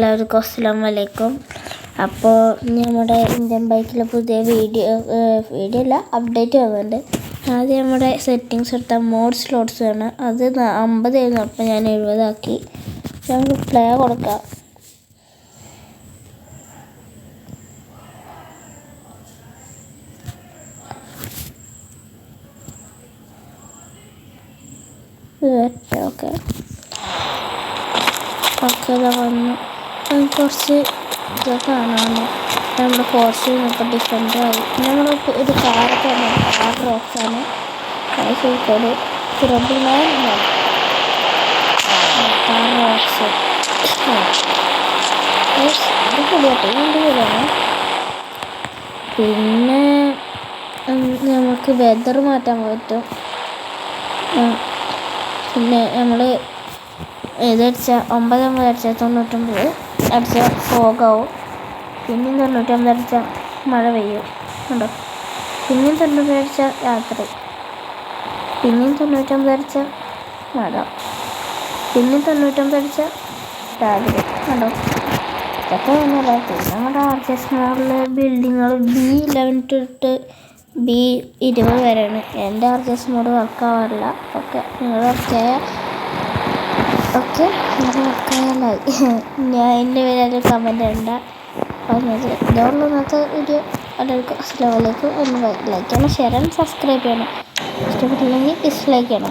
എല്ലാവർക്കും അസ്സലാമു അലൈക്കും. അപ്പോൾ നമ്മുടെ ഇന്ത്യൻ ബൈക്കിൽ പുതിയ വീഡിയോ അല്ല അപ്ഡേറ്റ് വന്നിട്ടുണ്ട്. ആദ്യം നമ്മുടെ സെറ്റിങ്സ് എടുത്ത മോഡ് സ്ലോട്ട്സ് ആണ്. അത് 50 ആയിരുന്നു, അപ്പോൾ ഞാൻ 70 ആക്കി. നമുക്ക് പ്ലേ കൊടുക്കാം. ഓക്കെ ഇതാ വന്നു. കുറച്ച് ഇതൊക്കെ കാണാമോ? നമ്മുടെ ഫോർച്യൂൺ ഇപ്പോൾ ഡിഫറെൻ്റ് ആയി. നമ്മളിപ്പോൾ ഒരു കാറൊക്കെ വന്നു. കാർ റോക്സാണ് കോഴിക്കോട് 999 കാർ റോക്സ്. ഇത് പുതിയായിട്ട് കൊണ്ടുപോലാണ്. പിന്നെ നമുക്ക് വെതർ മാറ്റാൻ പറ്റും. പിന്നെ നമ്മൾ ഇതടിച്ചാൽ 9 അടിച്ചാൽ 99 അടിച്ചാൽ ഫോഗാവും. പിന്നെയും 99 അടിച്ചാൽ മഴ പെയ്യും ഉണ്ടോ. പിന്നെയും 99 അടിച്ചാൽ രാത്രി. പിന്നെയും 99 അടിച്ചാൽ മഴ. പിന്നെയും 99 അടിച്ചാൽ രാവിലെ ഉണ്ടോ. ഇതൊക്കെ ഒന്നുമില്ല. പിന്നെ നമ്മുടെ RGS മോഡല് ബിൽഡിങ്ങുകൾ B11 തൊട്ട് B20 വരെയാണ്. എൻ്റെ RGS മോഡ് വർക്കാവാറില്ല. ഓക്കെ, നിങ്ങൾ വർക്കായ ഓക്കെ, നിങ്ങൾ വർക്കായാലായി. ഞാൻ എൻ്റെ പേര് കമൻറ്റ് ഉണ്ട് പറഞ്ഞത്. ഇതുള്ള ഇന്നത്തെ വീഡിയോ. എല്ലാവർക്കും അസ്സലാമു അലൈക്കും. ഒന്ന് ലൈക്ക് ചെയ്യണം, ഷെയർ ചെയ്യണം, സബ്സ്ക്രൈബ് ചെയ്യണം. ഇഷ്ടപ്പെട്ടില്ലെങ്കിൽ ഡിസ്ലൈക്ക് ചെയ്യണം.